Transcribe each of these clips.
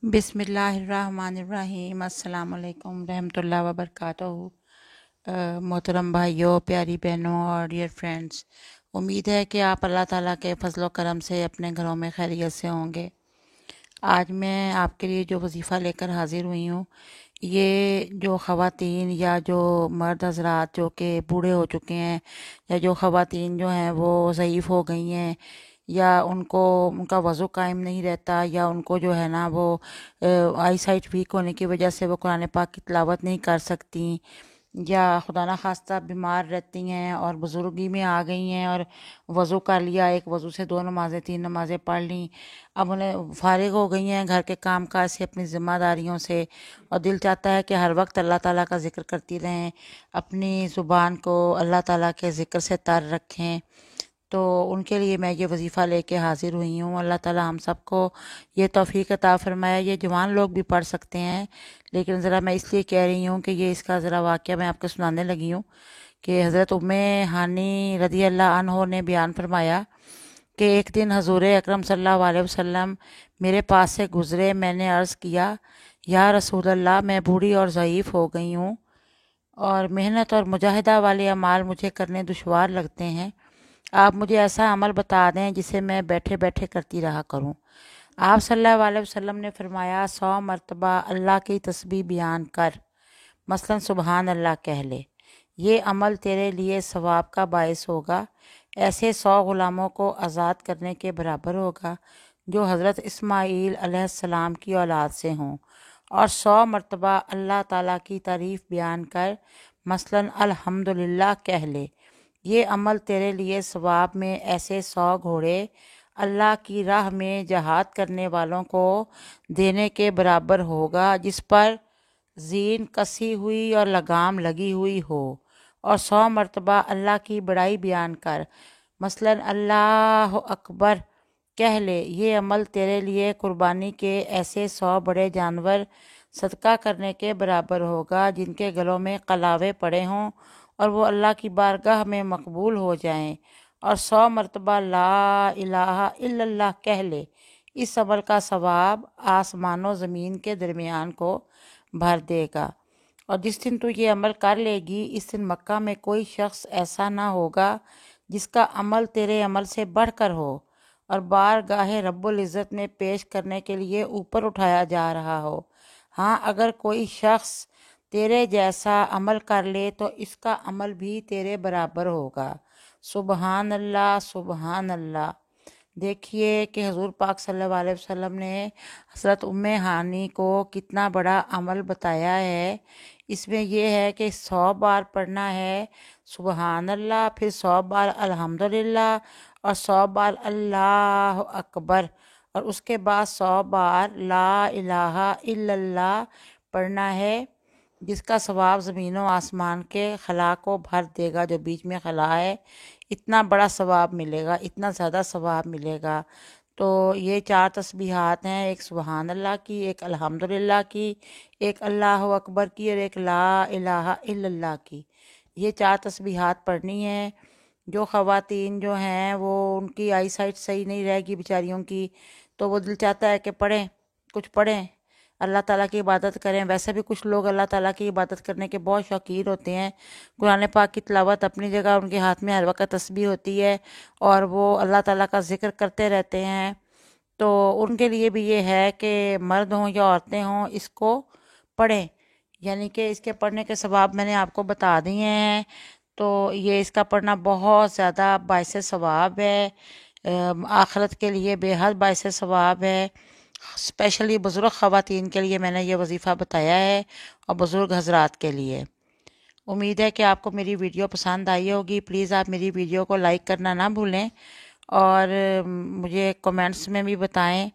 बिस्मिल्लाहिर्रहमानिर्रहीम अस्सलाम वालेकुम रहमतुल्लाहि व बरकातहू। मोहतरम भाइयों, प्यारी बहनों और डियर फ्रेंड्स, उम्मीद है कि आप अल्लाह ताला के फजल व करम से अपने घरों में खैरियत से होंगे। आज मैं आपके लिए जो वजीफ़ा लेकर हाजिर हुई हूँ, ये जो ख़वातीन या जो मर्द हजरात जो कि बूढ़े हो चुके हैं, या जो ख़वातीन जो हैं वो ज़ईफ़ हो गई हैं, या उनको उनका वज़ू कायम नहीं रहता, या उनको जो है ना वो आई साइट वीक होने की वजह से वो कुरान पाक की तिलावत नहीं कर सकती, या खुदा न खास्ता बीमार रहती हैं और बुज़ुर्गी में आ गई हैं और वज़ू कर लिया, एक वज़ू से दो नमाज़ें तीन नमाज़ें पढ़ लीं, अब उन्हें फ़ारिग हो गई हैं घर के काम काज से, अपनी ज़िम्मेदारियों से, और दिल चाहता है कि हर वक्त अल्लाह ताला का ज़िक्र करती रहें, अपनी ज़ुबान को अल्लाह ताला के ज़िक्र से तर रखें। तो उनके लिए मैं ये वजीफ़ा लेके हाज़िर हुई हूँ। अल्लाह ताला हम सबको ये तौफ़ीक अता फ़रमाए। ये जवान लोग भी पढ़ सकते हैं, लेकिन ज़रा मैं इसलिए कह रही हूँ कि ये इसका ज़रा वाक़या मैं आपको सुनाने लगी हूँ कि हज़रत उम्मे हानी रज़ी अल्लाह अन्हो ने बयान फरमाया कि एक दिन हजूर अकरम सल्लल्लाहु अलैहि वसल्लम मेरे पास से गुज़रे। मैंने अर्ज़ किया, या रसूल अल्लाह, मैं बूढ़ी और ज़ईफ़ हो गई हूँ और मेहनत और मुजाहिदा वाले अमाल मुझे करने दुश्वार लगते हैं। आप मुझे ऐसा अमल बता दें जिसे मैं बैठे बैठे करती रहा करूं। आप सल्लल्लाहु अलैहि वसल्लम ने फरमाया, 100 मरतबा अल्लाह की तस्बीह बयान कर, मसलन सुबहान अल्लाह कह ले। ये अमल तेरे लिए सवाब का बायस होगा, ऐसे 100 ग़ुलामों को आज़ाद करने के बराबर होगा जो हज़रत इस्माईल अलैहिस्सलाम की औलाद से हों। और 100 मरतबा अल्लाह ताला की तारीफ़ बयान कर, मसलन अल्हम्दुलिल्लाह कह ले। ये अमल तेरे लिए सवाब में ऐसे 100 घोड़े अल्लाह की राह में जहाद करने वालों को देने के बराबर होगा जिस पर जीन कसी हुई और लगाम लगी हुई हो। और 100 मरतबा अल्लाह की बड़ाई बयान कर, मसलन अल्लाह अकबर कह ले। ये अमल तेरे लिए कुर्बानी के ऐसे 100 बड़े जानवर सदका करने के बराबर होगा जिनके गलों में कलावे पड़े हों और वो अल्लाह की बारगाह में मकबूल हो जाएं। और 100 मरतबा ला इलाहा इल्लल्लाह कह ले। इस अमल का सवाब आसमानों ज़मीन के दरमियान को भर देगा। और जिस दिन तू ये अमल कर लेगी, इस दिन मक्का में कोई शख्स ऐसा ना होगा जिसका अमल तेरे अमल से बढ़कर हो और बारगाहे रब्बुल इज़्ज़त में पेश करने के लिए ऊपर उठाया जा रहा हो। हाँ, अगर कोई शख्स तेरे जैसा अमल कर ले तो इसका अमल भी तेरे बराबर होगा। सुबहान अल्लाह, सुबहान अल्लाह। देखिए कि हुजूर पाक सल्लल्लाहु अलैहि वसल्लम ने हज़रत उम्मे हानी को कितना बड़ा अमल बताया है। इसमें यह है कि 100 बार पढ़ना है सुबहान अल्लाह, फिर 100 बार अल्हम्दुलिल्लाह और 100 बार अल्लाह अकबर, और उसके बाद 100 बार ला इलाहा इल्लल्लाह पढ़ना है, जिसका सवाब ज़मीनों आसमान के खला को भर देगा। जो बीच में खला है, इतना बड़ा सवाब मिलेगा, इतना ज़्यादा सवाब मिलेगा। तो ये 4 तस्बीहात हैं, एक सुबहान अल्लाह की, एक अल्हम्दुलिल्लाह की, एक अल्लाह अकबर की और एक ला इलाहा इल्लल्लाह की। ये 4 तस्बीहात पढ़नी है। जो ख़वातीन जो हैं वो उनकी आई साइट सही नहीं रहेगी बेचारियों की, तो वो दिल चाहता है कि पढ़ें, कुछ पढ़ें, अल्लाह ताला की इबादत करें। वैसे भी कुछ लोग अल्लाह ताला की इबादत करने के बहुत शौकीन होते हैं। कुरान पाक की तिलावत अपनी जगह, उनके हाथ में हर वक्त तस्बीह होती है और वो अल्लाह ताला का ज़िक्र करते रहते हैं। तो उनके लिए भी ये है कि मर्द हों या औरतें हों, इसको पढ़ें। यानी कि इसके पढ़ने के सवाब मैंने आपको बता दिए हैं। तो ये इसका पढ़ना बहुत ज़्यादा बायस सवाब है, आखिरत के लिए बेहद बायस सवाब है। स्पेशली बुज़ुर्ग ख़वातीन के लिए मैंने ये वजीफ़ा बताया है और बुज़ुर्ग हजरात के लिए। उम्मीद है कि आपको मेरी वीडियो पसंद आई होगी। प्लीज़ आप मेरी वीडियो को लाइक करना ना भूलें और मुझे कमेंट्स में भी बताएं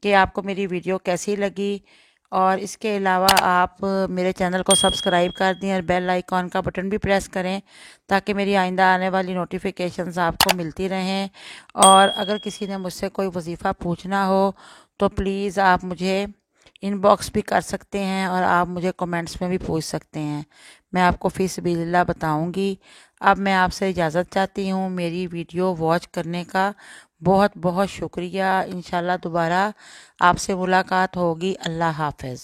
कि आपको मेरी वीडियो कैसी लगी। और इसके अलावा आप मेरे चैनल को सब्सक्राइब कर दें और बेल आइकॉन का बटन भी प्रेस करें ताकि मेरी आइंदा आने वाली नोटिफिकेशंस आपको मिलती रहें। और अगर किसी ने मुझसे कोई वजीफ़ा पूछना हो तो प्लीज़ आप मुझे ان باکس بھی کر سکتے ہیں اور آپ مجھے کمنٹس میں بھی پوچھ سکتے ہیں، میں آپ کو فی سبیل اللہ بتاؤں گی۔ اب میں آپ سے اجازت چاہتی ہوں، میری ویڈیو واچ کرنے کا بہت بہت شکریہ۔ انشاءاللہ دوبارہ آپ سے ملاقات ہوگی۔ اللہ حافظ۔